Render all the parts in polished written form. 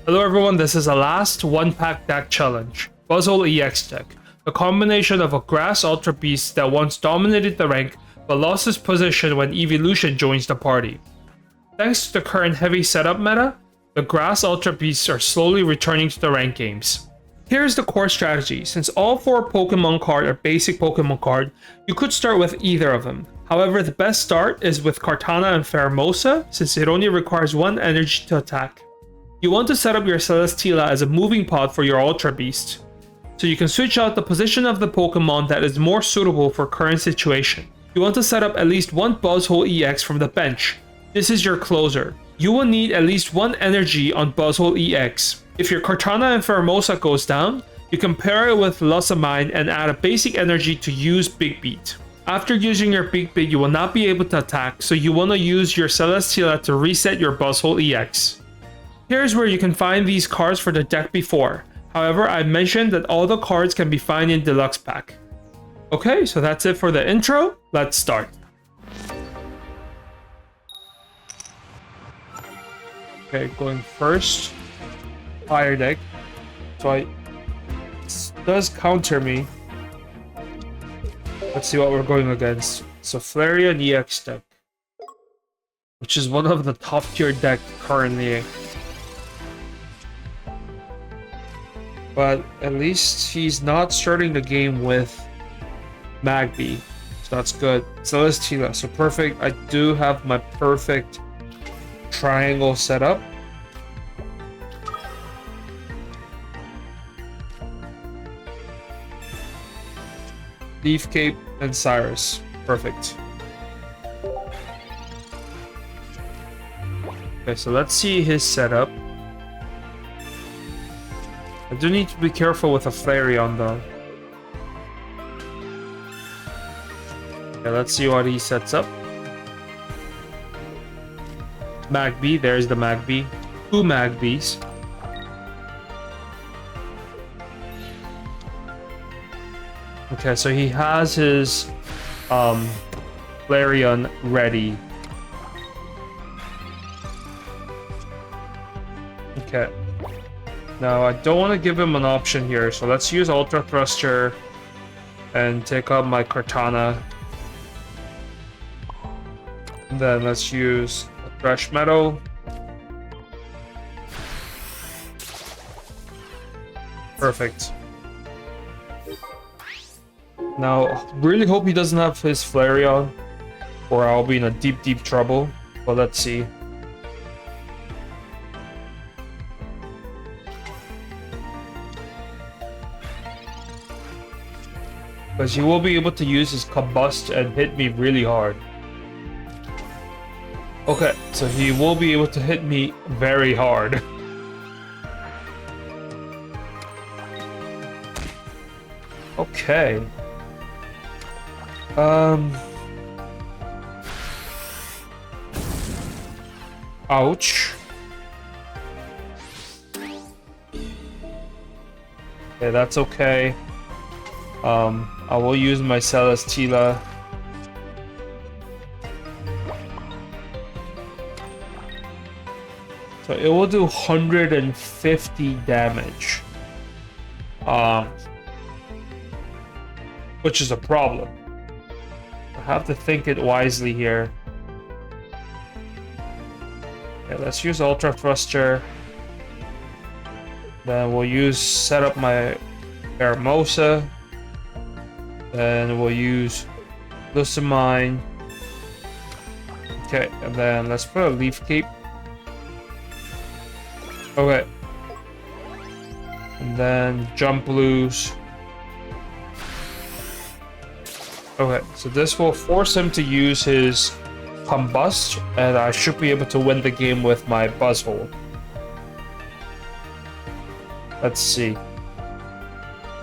Hello everyone, this is a last one-pack deck challenge. Buzzwole EX deck. A combination of a grass ultra beast that once dominated the rank but lost its position when evolution joins the party. Thanks to the current heavy setup meta, the grass ultra beasts are slowly returning to the rank games. Here's the core strategy. Since all 4 Pokemon cards are basic Pokemon card, you could start with either of them. However, the best start is with Giratina and Flareon since it only requires 1 energy to attack. You want to set up your Celesteela as a moving pod for your Ultra Beast, so you can switch out the position of the Pokemon that is more suitable for current situation. You want to set up at least 1 Buzzwole EX from the bench. This is your closer. You will need at least 1 energy on Buzzwole EX. If your Giratina and Flareon goes down, you can pair it with Lusamine and add a basic energy to use Big Beat. After using your Big Beat, you will not be able to attack, so you want to use your Celesteela to reset your Buzzwole EX. Here's where you can find these cards for the deck before. However, I mentioned that all the cards can be found in Deluxe pack. Okay, so that's it for the intro. Let's start. Okay, going first. Fire deck. So it does counter me. Let's see what we're going against. So Flareon EX deck, which is one of the top tier deck currently. But at least he's not starting the game with Magby, so that's good. Celesteela, so perfect. I do have my perfect triangle set up. Leaf Cape and Cyrus, perfect. Okay, so let's see his setup. I do need to be careful with a Flareon though. Okay, let's see what he sets up. Magby, there's the Magby. 2 Magbys. Okay, so he has his Flareon ready. Okay. Now, I don't want to give him an option here, so let's use Ultra Thruster and take out my Giratina. And then let's use a Thresh Meadow. Perfect. Now, really hope he doesn't have his Flareon, or I'll be in a deep trouble. But let's see. Because he will be able to use his Combust and hit me really hard. Okay, so he will be able to hit me very hard. Okay. Ouch. Okay, that's okay. I will use my Celesteela. So it will do 150 damage. Which is a problem. I have to think it wisely here. Okay, let's use Ultra Thruster. Then we'll set up my Hermosa. Then we'll use Lusamine. Okay, and then let's put a Leaf Cape. Okay. And then Jump Blues. Okay, so this will force him to use his Combust, and I should be able to win the game with my Buzzwole. Let's see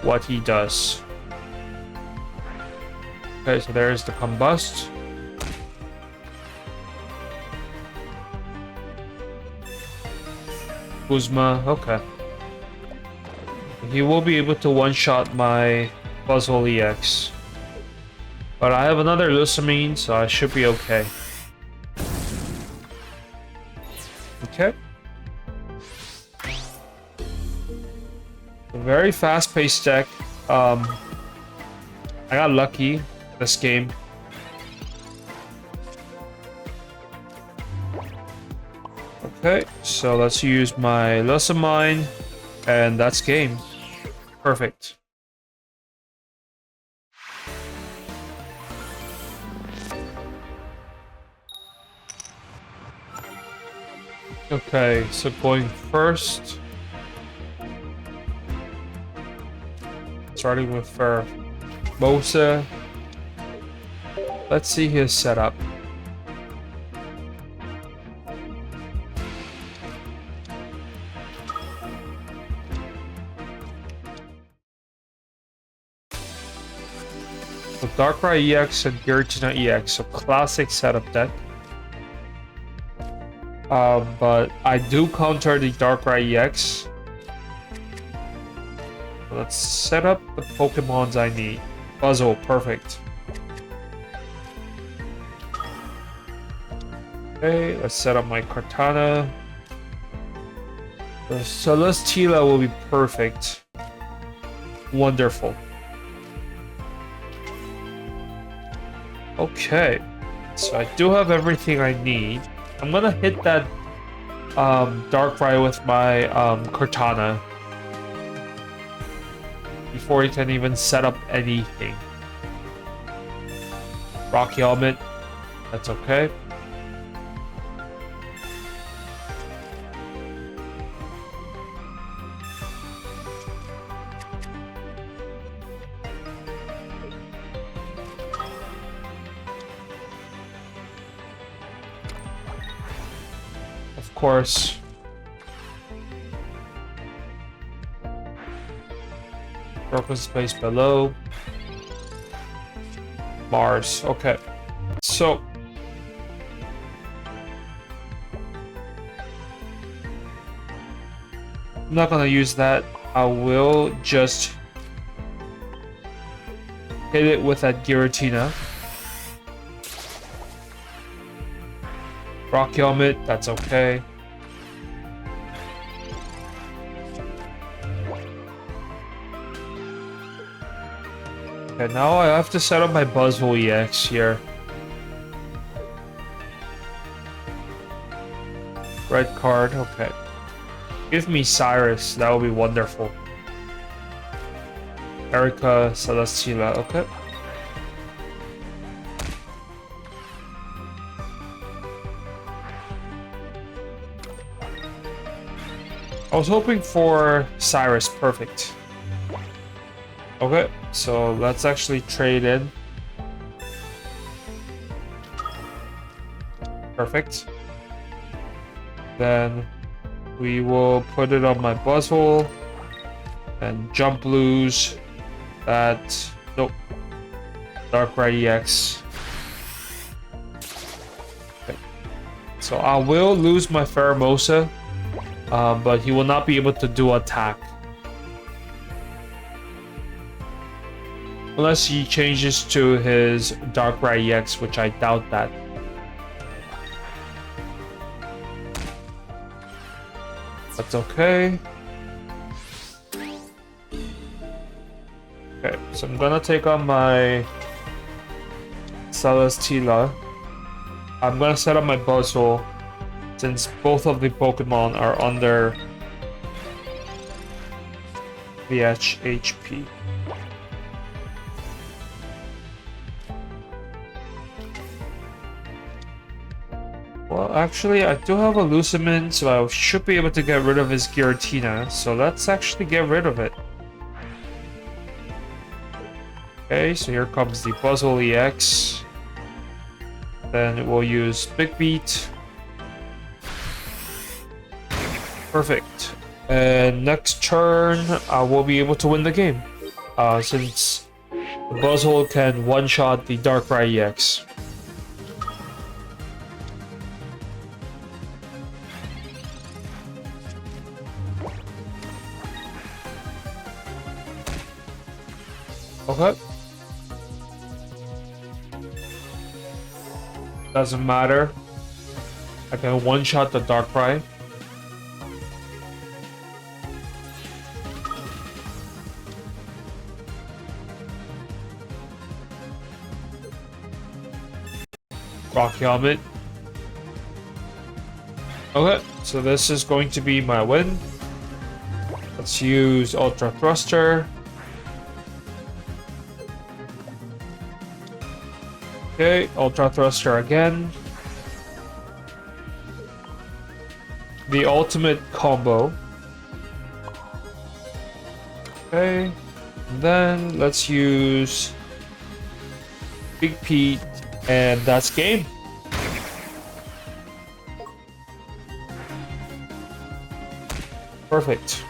what he does. Okay, so there's the Combust. Kuzma, okay. He will be able to one-shot my Buzzwole EX. But I have another Lusamine, so I should be okay. Okay. A very fast-paced deck. I got lucky this game. Okay, so let's use my lesson mine, and that's game. Perfect. Okay, so going first. Starting with Mosa. Let's see his setup. So Darkrai EX and Giratina EX, so classic setup deck. But I do counter the Darkrai EX. Let's set up the Pokemons I need. Buzzwole, perfect. Okay, let's set up my Kartana. The Celesteela will be perfect. Wonderful. Okay, so I do have everything I need. I'm gonna hit that Darkrai with my Kartana before he can even set up anything. Rocky Helmet, that's okay. Of course. Broken space below. Mars. Okay. So I'm not gonna use that. I will just hit it with that Giratina. Rock Helmet, that's okay. Okay, now I have to set up my Buzzwole EX here. Red card, okay. Give me Cyrus, that would be wonderful. Erica, Celesteela, okay. I was hoping for Cyrus, perfect. Okay, so let's actually trade in. Perfect. Then we will put it on my Buzzwole and jump lose that. Nope. Darkrai EX. Okay. So I will lose my Pheromosa, but he will not be able to do attack. Unless he changes to his Darkrai EX, which I doubt that. That's okay. Okay, so I'm gonna take on my Celesteela. I'm gonna set up my Buzzwole, since both of the Pokemon are under VH HP. Well, actually, I do have a Lucimin, so I should be able to get rid of his Giratina. So let's actually get rid of it. Okay, so here comes the Buzzwole EX. Then we'll use Big Beat. Perfect. And next turn, I will be able to win the game. Since the Buzzwole can one-shot the Darkrai EX. Okay. Doesn't matter. I can one-shot the Darkrai. Rock Helmet. Okay, so this is going to be my win. Let's use Ultra Thruster. Okay, Ultra Thruster again. The ultimate combo. Okay, and then let's use Big Pete, and that's game. Perfect.